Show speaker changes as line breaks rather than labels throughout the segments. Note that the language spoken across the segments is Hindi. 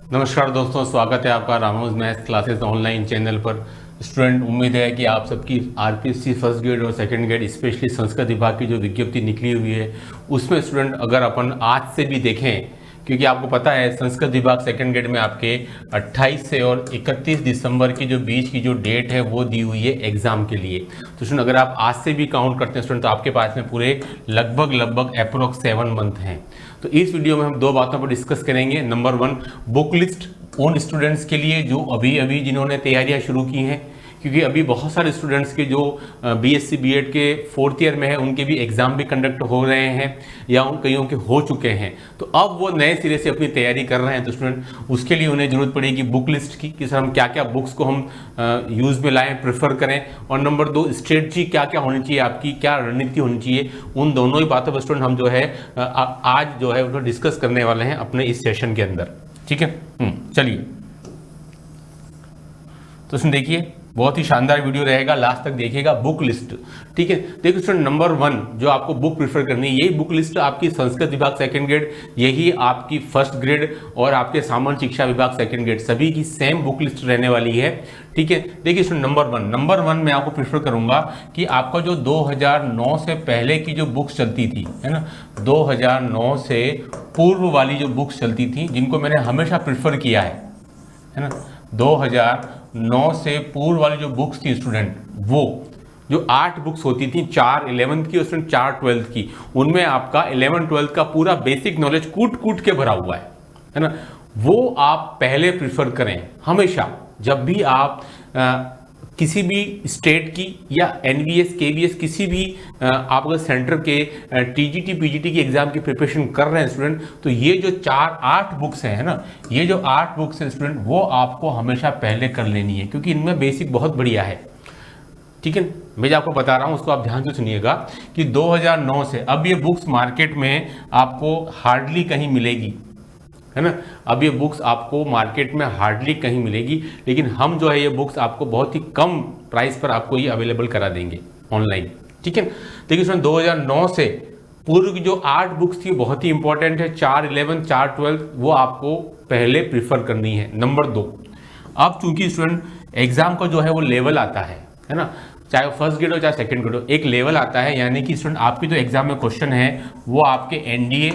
नमस्कार दोस्तों, स्वागत है आपका रामोज मैथ्स क्लासेस ऑनलाइन चैनल पर। स्टूडेंट, उम्मीद है कि आप सबकी आरपीएससी फर्स्ट ग्रेड और सेकंड ग्रेड स्पेशली संस्कृत विभाग की जो विज्ञप्ति निकली हुई है उसमें स्टूडेंट अगर अपन आज से भी देखें, क्योंकि आपको पता है संस्कृत विभाग सेकंड ग्रेड में आपके 28 से और 31 दिसंबर की जो बीच की जो डेट है वो दी हुई है एग्जाम के लिए। तो स्टूडेंट अगर आप आज से भी काउंट करते हैं स्टूडेंट तो आपके पास में पूरे लगभग अप्रोक्स 7 मंथ हैं। तो इस वीडियो में हम दो बातों पर डिस्कस करेंगे। नंबर 1, बुक लिस्ट उन स्टूडेंट्स के लिए जो अभी जिन्होंने तैयारियां शुरू की हैं, क्योंकि अभी बहुत सारे स्टूडेंट्स के जो बीएससी बीएड के 4th ईयर में है उनके भी एग्जाम भी कंडक्ट हो रहे हैं या उन कईयों के हो चुके हैं। तो अब वो नए सिरे से अपनी तैयारी कर रहे हैं। तो स्टूडेंट उसके लिए उन्हें जरूरत पड़ेगी बुक लिस्ट की कि सर हम क्या क्या बुक्स को हम यूज़ में लाएँ, प्रेफर करें। और नंबर 2, स्ट्रेटजी क्या क्या होनी चाहिए, आपकी क्या रणनीति होनी चाहिए। उन दोनों ही बातों पर स्टूडेंट हम जो है आज जो है उनको डिस्कस करने वाले हैं अपने इस सेशन के अंदर। ठीक है, चलिए तो इसमें देखिए बहुत ही शानदार वीडियो रहेगा, लास्ट तक देखिएगा। बुक लिस्ट, ठीक है। देखिए स्टूडेंट, नंबर 1 जो आपको बुक प्रेफर करनी है, यही बुक लिस्ट आपकी संस्कृत विभाग सेकंड ग्रेड, यही आपकी फर्स्ट ग्रेड और आपके सामान्य शिक्षा विभाग सेकंड ग्रेड सभी की सेम बुक लिस्ट रहने वाली है। ठीक है, देखिए स्टूडेंट, नंबर वन मैं आपको प्रेफर करूंगा कि आपका जो 2009 से पहले की जो बुक्स चलती थी, है ना, 2009 से पूर्व वाली जो बुक्स चलती थी जिनको मैंने हमेशा प्रेफर किया है ना, 2009 से पूर्व वाली जो बुक्स थी स्टूडेंट, वो जो 8 बुक्स होती थी, 4 11th की और स्टूडेंट 4 12th की, उनमें आपका 11 12th का पूरा बेसिक नॉलेज कूट के भरा हुआ है ना। वो आप पहले प्रिफर करें हमेशा। जब भी आप किसी भी स्टेट की या एनवीएस केवीएस किसी भी आप अगर सेंटर के टीजीटी पीजीटी की एग्जाम की प्रिपरेशन कर रहे हैं स्टूडेंट, तो ये जो 8 बुक्स हैं, है ना, ये जो 8 बुक्स हैं स्टूडेंट, वो आपको हमेशा पहले कर लेनी है क्योंकि इनमें बेसिक बहुत बढ़िया है। ठीक है, मैं जो आपको बता रहा हूँ उसको आप ध्यान से सुनिएगा कि 2009 से अब ये बुक्स मार्केट में आपको हार्डली कहीं मिलेगी, है ना। अब ये बुक्स आपको मार्केट में हार्डली कहीं मिलेगी, लेकिन हम जो है ये बुक्स आपको बहुत ही कम प्राइस पर आपको ये अवेलेबल करा देंगे ऑनलाइन। ठीक है, देखिए इसमें 2009 से पूर्व की जो 8 बुक्स थी बहुत ही इंपॉर्टेंट है। 4 11 4 12 वो आपको पहले प्रीफर करनी है। नंबर 2, अब चूंकि स्टूडेंट एग्जाम का जो है वो लेवल आता है ना, चाहे वो फर्स्ट ग्रेड हो चाहे सेकेंड ग्रेड हो, एक लेवल आता है, यानी कि स्टूडेंट आपकी जो एग्जाम में क्वेश्चन है वो आपके एनडीए,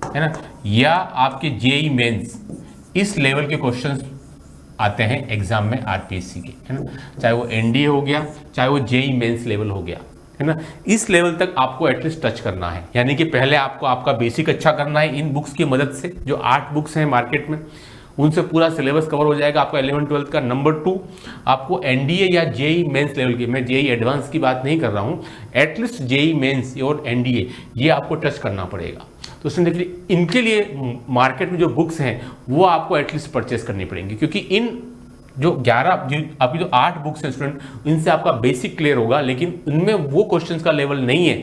है ना, या आपके जेई मेंस, इस लेवल के क्वेश्चंस आते हैं एग्जाम में आरपीएससी के, है ना। चाहे वो एनडीए हो गया, चाहे वो जेई मेंस लेवल हो गया, है ना, इस लेवल तक आपको एटलीस्ट टच करना है। यानी कि पहले आपको आपका बेसिक अच्छा करना है इन बुक्स की मदद से। जो 8 बुक्स हैं मार्केट में उनसे पूरा सिलेबस कवर हो जाएगा आपका 11 12 का। नंबर 2, आपको एनडीए या जेई मेंस लेवल की, मैं जेई एडवांस की बात नहीं कर रहा हूँ, एटलीस्ट जेई मेंस और एनडीए ये आपको टच करना पड़ेगा। तो उसमें देखिए इनके लिए मार्केट में जो बुक्स हैं वो आपको एटलीस्ट परचेस करनी पड़ेंगी, क्योंकि इन जो 11 आपकी जो 8 बुक्स हैं स्टूडेंट, इनसे आपका बेसिक क्लियर होगा, लेकिन इनमें वो क्वेश्चंस का लेवल नहीं है।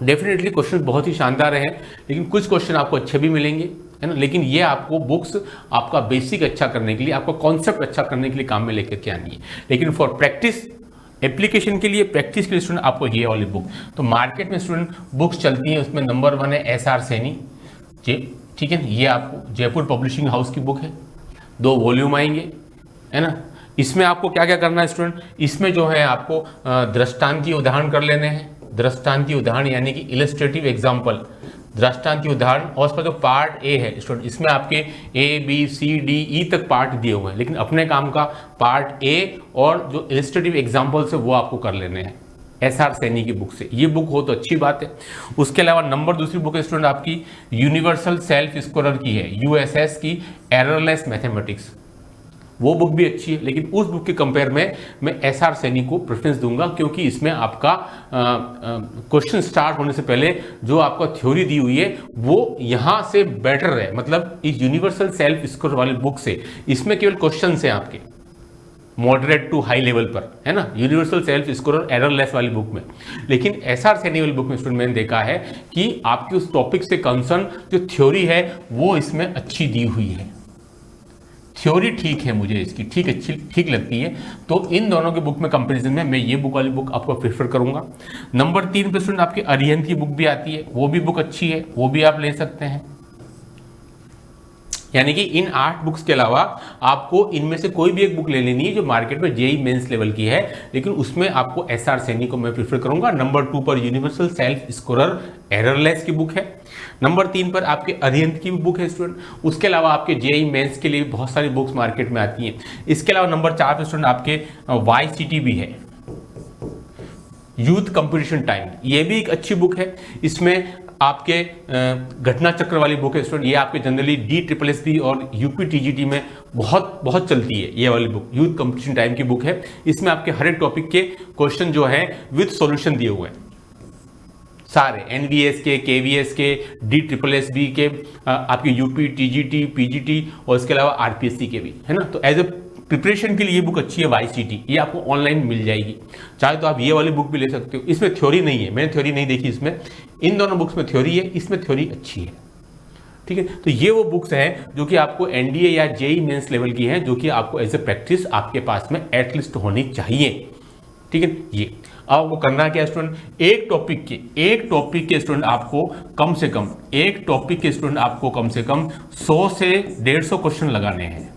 डेफिनेटली क्वेश्चन बहुत ही शानदार हैं, लेकिन कुछ क्वेश्चन आपको अच्छे भी मिलेंगे, है ना, लेकिन ये आपको बुक्स आपका बेसिक अच्छा करने के लिए, आपका कॉन्सेप्ट अच्छा करने के लिए काम में लेकर के आनी है। लेकिन फॉर प्रैक्टिस, एप्लीकेशन के लिए, प्रैक्टिस के लिए स्टूडेंट आपको ये वाली बुक, तो मार्केट में स्टूडेंट बुक्स चलती हैं, उसमें नंबर 1 है एसआर सैनी, ठीक है, ये आपको जयपुर पब्लिशिंग हाउस की बुक है, 2 वॉल्यूम आएंगे, है ना। इसमें आपको क्या क्या करना है स्टूडेंट, इसमें जो है आपको दृष्टांतीय उदाहरण कर लेने हैं। दृष्टांतीय उदाहरण यानी कि इलस्ट्रेटिव एग्जाम्पल, दृष्टांतीय उदाहरण। और उसका जो पार्ट ए है स्टूडेंट, इसमें आपके A B C D E तक पार्ट दिए हुए हैं, लेकिन अपने काम का पार्ट ए और जो इलस्ट्रेटिव एग्जाम्पल्स है वो आपको कर लेने हैं एसआर सैनी की बुक से। ये बुक हो तो अच्छी बात है। उसके अलावा दूसरी बुक है स्टूडेंट आपकी यूनिवर्सल सेल्फ स्कोरर की है, यूएसएस की, एररलेस मैथमेटिक्स। वो बुक भी अच्छी है, लेकिन उस बुक के कंपेयर में मैं एसआर सैनी को प्रेफरेंस दूंगा, क्योंकि इसमें आपका क्वेश्चन स्टार्ट होने से पहले जो आपका थ्योरी दी हुई है वो यहाँ से बेटर है। मतलब इस यूनिवर्सल सेल्फ स्कोर वाली बुक से इसमें केवल क्वेश्चन हैं आपके मॉडरेट टू हाई लेवल पर, है ना, यूनिवर्सल सेल्फ स्कोर और एररलेस वाली बुक में। लेकिन एसआर सैनी वाली बुक में स्टूडेंट मैंने देखा है कि आपकी उस टॉपिक से कंसर्न जो थ्योरी है वो इसमें अच्छी दी हुई है। थ्योरी ठीक है, मुझे इसकी ठीक लगती है। तो इन दोनों के बुक में कंपैरिजन में मैं ये बुक वाली बुक आपको प्रेफर करूंगा। नंबर 3 पे स्टूडेंट आपकी अरिहंत की बुक भी आती है, वो भी बुक अच्छी है, वो भी आप ले सकते हैं। यानी कि इन 8 बुक्स के अलावा आपको इनमें से कोई भी एक बुक ले लेनी है जो मार्केट में जेई मेंस लेवल की है, लेकिन उसमें आपको एसआर सैनी को मैं प्रीफर करूंगा। नंबर 2 पर यूनिवर्सल सेल्फ स्कोरर एररलेस की बुक है। नंबर 3 पर आपके अरिहंत की भी बुक है स्टूडेंट। उसके अलावा आपके जेई मेंस के लिए बहुत सारी बुक्स मार्केट में आती हैं। इसके अलावा नंबर 4 पर स्टूडेंट आपके YCT भी है, यूथ कंपटीशन टाइम। ये भी एक अच्छी बुक है। इसमें आपके घटना चक्र वाली बुक है स्टूडेंट। ये आपके जनरली DSSB और UPTGT में बहुत चलती है। ये वाली बुक यूथ कंपटीशन टाइम की बुक है। इसमें आपके हर एक टॉपिक के क्वेश्चन जो है विद सॉल्यूशन दिए हुए हैं, सारे NVS के, KVS के, DSSB के, आपके UPTGT, PGT और इसके अलावा RPSC के भी है ना। तो एज ए प्रिपरेशन के लिए ये बुक अच्छी है YCT। ये आपको ऑनलाइन मिल जाएगी, चाहे तो आप ये वाली बुक भी ले सकते हो। इसमें थ्योरी नहीं है, मैंने थ्योरी नहीं देखी इसमें। इन दोनों बुक्स में थ्योरी है, इसमें थ्योरी अच्छी है, ठीक है। तो ये वो बुक्स हैं जो कि आपको NDA या जेई मेंस लेवल की हैं, जो कि आपको एज ए प्रैक्टिस आपके पास में एटलीस्ट होनी चाहिए, ठीक है। ये अब आपको करना क्या स्टूडेंट, एक टॉपिक के स्टूडेंट आपको कम से कम 100 से 150 क्वेश्चन लगाने हैं।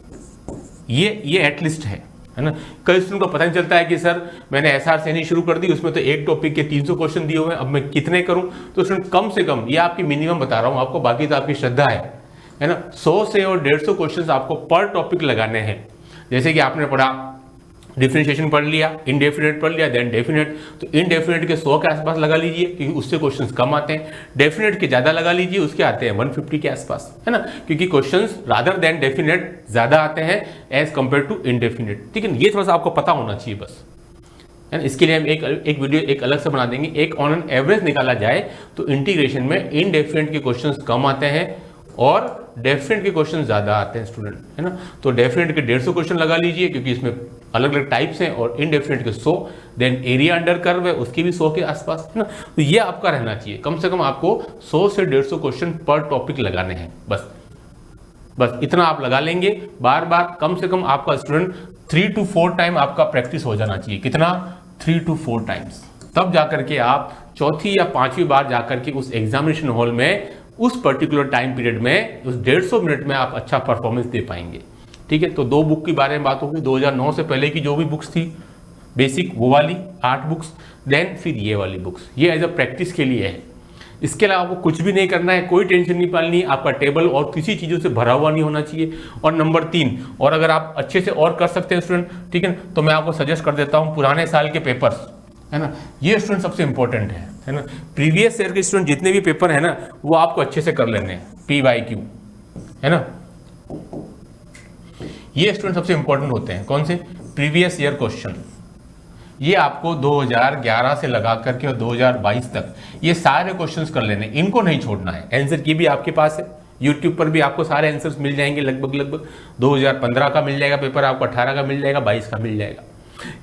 ये एटलीस्ट है ना। कई स्टूडेंट को पता नहीं चलता है कि सर मैंने एसआर सैनी शुरू कर दी, उसमें तो एक टॉपिक के 300 क्वेश्चन दिए हुए हैं, अब मैं कितने करूं। तो स्टूडेंट कम से कम, ये आपकी मिनिमम बता रहा हूं आपको, बाकी तो आपकी श्रद्धा है ना। 100 से और 150 क्वेश्चन आपको पर टॉपिक लगाने हैं। जैसे कि आपने पढ़ा डिफरेंशिएशन पढ़ लिया, इनडेफिनेट पढ़ लिया, देन डेफिनेट, तो इनडेफिनेट के 100 के आसपास लगा लीजिए क्योंकि उससे क्वेश्चंस कम आते हैं। डेफिनेट के ज्यादा लगा लीजिए, उसके आते हैं 150 के आसपास, है ना, क्योंकि क्वेश्चंस रादर देन डेफिनेट ज्यादा आते हैं एज कंपेयर टू इनडेफिनेट, ठीक है। ये थोड़ा सा आपको पता होना चाहिए बस, है ना। इसके लिए हम एक वीडियो एक अलग से बना देंगे। एक ऑन एन एवरेज निकाला जाए तो इंटीग्रेशन में इनडेफिनेट के क्वेश्चंस कम आते हैं और डेफिनेट के क्वेश्चन ज्यादा आते हैं स्टूडेंट, है ना। तो डेफिनेट के 150 क्वेश्चन लगा लीजिए क्योंकि इसमें अलग अलग टाइप्स हैं, और इनडेफिनेट के 100, देन एरिया अंडर कर्व है उसकी भी 100 के आसपास, है ना। तो ये आपका रहना चाहिए, कम से कम आपको 100 से 150 क्वेश्चन पर टॉपिक लगाने हैं। बस इतना आप लगा लेंगे बार बार, कम से कम आपका स्टूडेंट 3 to 4 टाइम आपका प्रैक्टिस हो जाना चाहिए। कितना? 3 to 4 टाइम्स। तब जाकर के आप चौथी या पांचवी बार जाकर के उस एग्जामिनेशन हॉल में उस पर्टिकुलर टाइम पीरियड में, उस 150 मिनट में आप अच्छा परफॉर्मेंस दे पाएंगे, ठीक है। तो 2 बुक के बारे में बात होगी। 2009 से पहले की जो भी बुक्स थी बेसिक, वो वाली 8 बुक्स, देन फिर ये वाली बुक्स, ये एज अ प्रैक्टिस के लिए है। इसके अलावा आपको कुछ भी नहीं करना है, कोई टेंशन नहीं पालनी है। आपका टेबल और किसी चीज़ों से भरा हुआ नहीं होना चाहिए। और नंबर 3, और अगर आप अच्छे से और कर सकते हैं स्टूडेंट, ठीक है, तो मैं आपको सजेस्ट कर देता हूँ पुराने साल के पेपर्स, है ना। ये स्टूडेंट सबसे इंपॉर्टेंट है ना। प्रीवियस ईयर के स्टूडेंट जितने भी पेपर है ना, वो आपको अच्छे से कर लेने हैं, PYQ, है ना। ये स्टूडेंट सबसे इंपॉर्टेंट होते हैं। कौन से? Previous year question. ये आपको 2011 से लगा करके और 2022 तक ये सारे क्वेश्चंस कर लेने, इनको नहीं छोड़ना है। आंसर की भी आपके पास है, यूट्यूब पर भी आपको सारे आंसर्स मिल जाएंगे लगभग 2015 का मिल जाएगा पेपर, आपको 18 का मिल जाएगा, 22 का मिल जाएगा।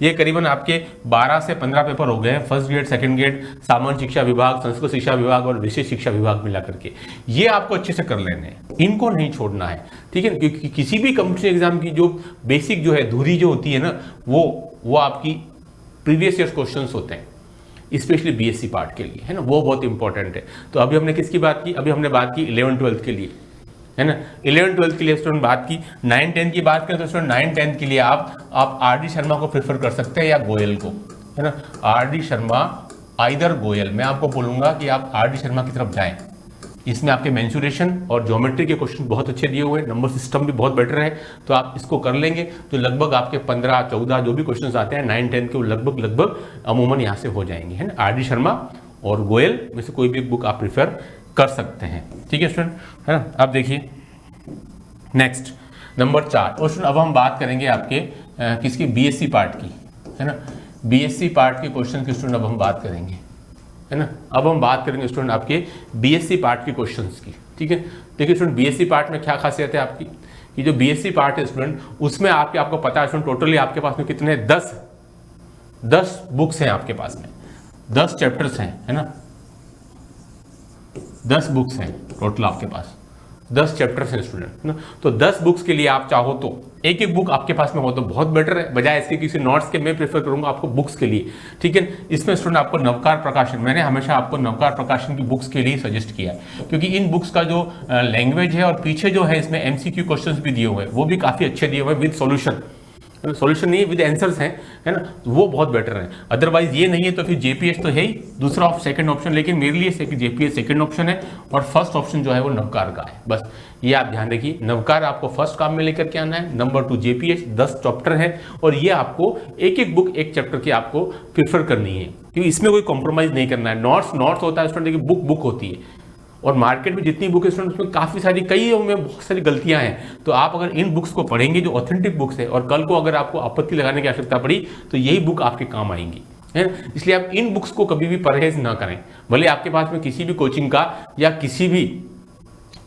ये करीबन आपके 12 से 15 पेपर हो गए हैं, फर्स्ट ग्रेड, सेकंड ग्रेड, सामान्य शिक्षा विभाग, संस्कृत शिक्षा विभाग और विशेष शिक्षा विभाग मिला करके। ये आपको अच्छे से कर लेने हैं, इनको नहीं छोड़ना है, ठीक है। क्योंकि किसी भी कॉम्पिटिशन एग्जाम की जो बेसिक जो है धुरी जो होती है ना, वो आपकी प्रीवियस ईयर क्वेश्चंस होते हैं, स्पेशली BSc पार्ट के लिए, है ना, वो बहुत इंपॉर्टेंट है। तो अभी हमने किसकी बात की? अभी हमने बात की 11th-12th के लिए, है ना। 11th-12th के लिए स्टूडेंट बात की। 9th-10th की बात करें तो स्टूडेंट 9th-10th के लिए आप RD शर्मा को प्रेफर कर सकते हैं या गोयल को, है ना। RD शर्मा आइदर गोयल, मैं आपको बोलूंगा कि आप RD शर्मा की तरफ जाएं। इसमें आपके मेंसुरेशन और ज्योमेट्री के क्वेश्चन बहुत अच्छे दिए हुए हैं, नंबर सिस्टम भी बहुत बेटर है, तो आप इसको कर लेंगे तो लगभग आपके 15-14 जो भी क्वेश्चंस आते हैं 9-10 के, वो लगभग अमूमन यहाँ से हो जाएंगे, है ना। RD शर्मा और गोयल में से कोई भी बुक आप प्रिफर कर सकते हैं, ठीक है स्टूडेंट, है ना। अब देखिए नेक्स्ट नंबर 4, और स्टूडेंट अब हम बात करेंगे आपके किसकी? BSc पार्ट की, है ना। BSc पार्ट के क्वेश्चन की स्टूडेंट अब हम बात करेंगे, है ना। अब हम बात करेंगे स्टूडेंट आपके BSc पार्ट के क्वेश्चंस की, ठीक है। देखिए स्टूडेंट BSc पार्ट में क्या खासियत है आपकी, कि जो BSc पार्ट है स्टूडेंट, उसमें आपको पता है स्टूडेंट टोटली आपके पास में कितने 10 बुक्स हैं आपके पास में, 10 चैप्टर्स हैं, है ना। 10 बुक्स हैं टोटल आपके पास, 10 चैप्टर्स हैं स्टूडेंट ना, तो 10 बुक्स के लिए आप चाहो तो एक एक बुक आपके पास में हो तो बहुत बेटर है, बजाय इसके किसी नोट्स के मैं प्रेफर करूंगा आपको बुक्स के लिए। ठीक है, इसमें स्टूडेंट आपको नवकार प्रकाशन, मैंने हमेशा आपको नवकार प्रकाशन की बुक्स के लिए सजेस्ट किया है, क्योंकि इन बुक्स का जो लैंग्वेज है और पीछे जो है इसमें MCQ क्वेश्चंस भी दिए हुए हैं, वो भी काफी अच्छे दिए हुए हैं विद सॉल्यूशन, सॉल्यूशन नहीं है विद आंसर्स हैं, है ना, वो बहुत बेटर है। अदरवाइज ये नहीं है तो फिर JPH तो है ही दूसरा सेकंड ऑप्शन, लेकिन मेरे लिए JPH सेकंड ऑप्शन है और फर्स्ट ऑप्शन जो है वो नवकार का है। बस ये आप ध्यान रखिए, नवकार आपको फर्स्ट काम में लेकर के आना है। नंबर 2 JPH 10 चैप्टर है और ये आपको एक एक बुक एक चैप्टर की आपको प्रेफर करनी है, क्योंकि इसमें कोई कॉम्प्रोमाइज नहीं करना है। नोट्स होता है स्टूडेंट, बुक बुक होती है और मार्केट में जितनी बुक है स्टूडेंट उसमें काफ़ी सारी कई में बहुत सारी गलतियां हैं। तो आप अगर इन बुक्स को पढ़ेंगे जो ऑथेंटिक बुक्स है और कल को अगर आपको आपत्ति लगाने की आवश्यकता पड़ी तो यही बुक आपके काम आएंगी, है। इसलिए आप इन बुक्स को कभी भी परहेज ना करें, भले आपके पास में किसी भी कोचिंग का या किसी भी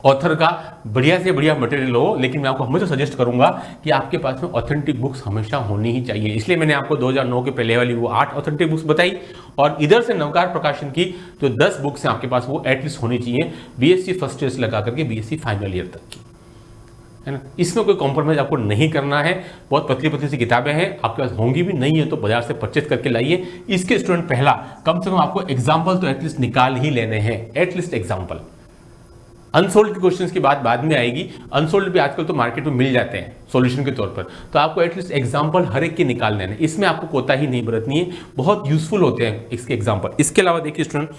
ऑथर का बढ़िया से बढ़िया मटेरियल हो, लेकिन मैं आपको हमेशा सजेस्ट करूंगा कि आपके पास में ऑथेंटिक बुक्स हमेशा होनी ही चाहिए। इसलिए मैंने आपको 2009 के पहले वाली वो 8 ऑथेंटिक बुक्स बताई और इधर से नवकार प्रकाशन की जो 10 बुक्स हैं आपके पास वो एटलीस्ट होनी चाहिए BSc फर्स्ट ईयर से लगा करके BSc फाइनल ईयर तक की, है ना। इसमें कोई कॉम्प्रोमाइज आपको नहीं करना है। बहुत पतली पतली सी किताबें हैं, आपके पास होंगी भी, नहीं है तो बाजार से परचेज करके लाइए। इसके स्टूडेंट पहला कम से कम आपको एग्जाम्पल तो एटलीस्ट निकाल ही लेने हैं, एटलीस्ट एग्जाम्पल। अनसोल्ड के क्वेश्चंस की बात बाद में आएगी, अनसोल्ड भी आजकल तो मार्केट में मिल जाते हैं सॉल्यूशन के तौर पर, तो आपको एटलीस्ट एग्जांपल हर एक के निकाल लेना है, इसमें आपको कोताही नहीं बरतनी है, बहुत यूजफुल होते हैं इसके एग्जांपल। इसके अलावा देखिए स्टूडेंट,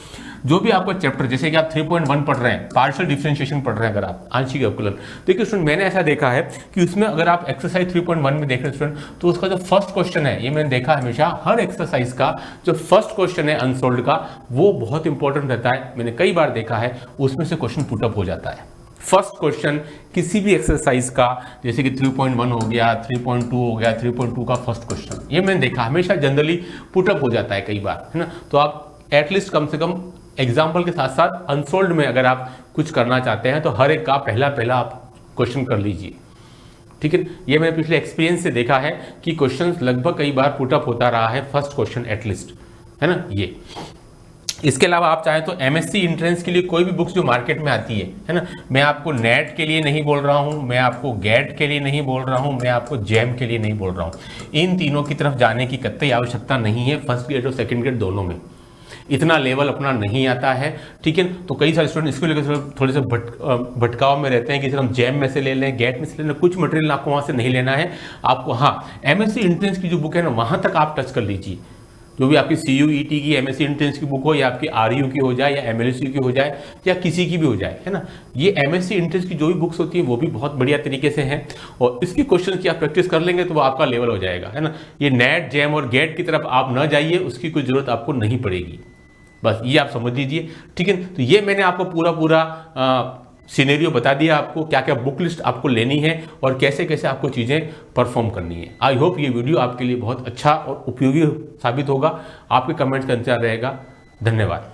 जो भी आपका चैप्टर, जैसे कि आप 3.1 पढ़ रहे हैं, पार्शियल डिफरेंशिएशन पढ़ रहे हैं, अगर आप आंशिक अवकलन, देखिए स्टूडेंट मैंने ऐसा देखा है कि उसमें अगर आप एक्सरसाइज 3.1 में देख रहे हैं स्टूडेंट, तो उसका जो फर्स्ट क्वेश्चन है, ये मैंने देखा हमेशा हर एक्सरसाइज का जो फर्स्ट क्वेश्चन है अनसोल्ड का, वो बहुत इंपॉर्टेंट रहता है। मैंने कई बार देखा है उसमें से क्वेश्चन पुटअप हो जाता है। फर्स्ट क्वेश्चन किसी भी एक्सरसाइज का, जैसे कि 3.1 हो गया, 3.2 हो गया, 3.2 का फर्स्ट क्वेश्चन, ये मैंने देखा हमेशा जनरली पुटअप हो जाता है कई बार, है ना। तो आप एटलीस्ट कम से कम एग्जाम्पल के साथ साथ अनसोल्ड में अगर आप कुछ करना चाहते हैं तो हर एक का पहला आप क्वेश्चन कर लीजिए, ठीक है। ये मैंने पिछले एक्सपीरियंस से देखा है कि क्वेश्चन लगभग कई बार पुटअप होता रहा है फर्स्ट क्वेश्चन एटलीस्ट, है ना। ये इसके अलावा आप चाहें तो MSc एंट्रेंस के लिए कोई भी बुक्स जो मार्केट में आती है ना, मैं आपको नेट के लिए नहीं बोल रहा हूं, मैं आपको गेट के लिए नहीं बोल रहा हूं, मैं आपको जैम के लिए नहीं बोल रहा हूं, इन तीनों की तरफ जाने की कतई आवश्यकता नहीं है। फर्स्ट ग्रेड और सेकंड ग्रेड दोनों में इतना लेवल अपना नहीं आता है, ठीक है। तो कई सारे स्टूडेंट इसको लेकर थोड़े से भटकाव में रहते हैं कि सर हम जैम में से ले लें, गेट में से ले लें, कुछ मटेरियल आपको वहां से नहीं लेना है आपको। हाँ, MSc एंट्रेंस की जो बुक है ना, वहां तक आप टच कर लीजिए, जो भी आपकी CUET की MSc एंट्रेंस की बुक हो या आपकी RU की हो जाए या MLSU की हो जाए या किसी की भी हो जाए, है ना, ये MSc एंट्रेंस की जो भी बुक्स होती है वो भी बहुत बढ़िया तरीके से हैं और इसकी क्वेश्चन की आप प्रैक्टिस कर लेंगे तो वो आपका लेवल हो जाएगा, है ना। ये नेट, जैम और गेट की तरफ आप न जाइए, उसकी कोई जरूरत आपको नहीं पड़ेगी, बस ये आप समझ लीजिए, ठीक है। तो ये मैंने आपको पूरा सिनेरियो बता दिया, आपको क्या क्या बुक लिस्ट आपको लेनी है और कैसे कैसे आपको चीज़ें परफॉर्म करनी है। आई होप ये वीडियो आपके लिए बहुत अच्छा और उपयोगी साबित होगा। आपके कमेंट्स का इंतजार रहेगा। धन्यवाद।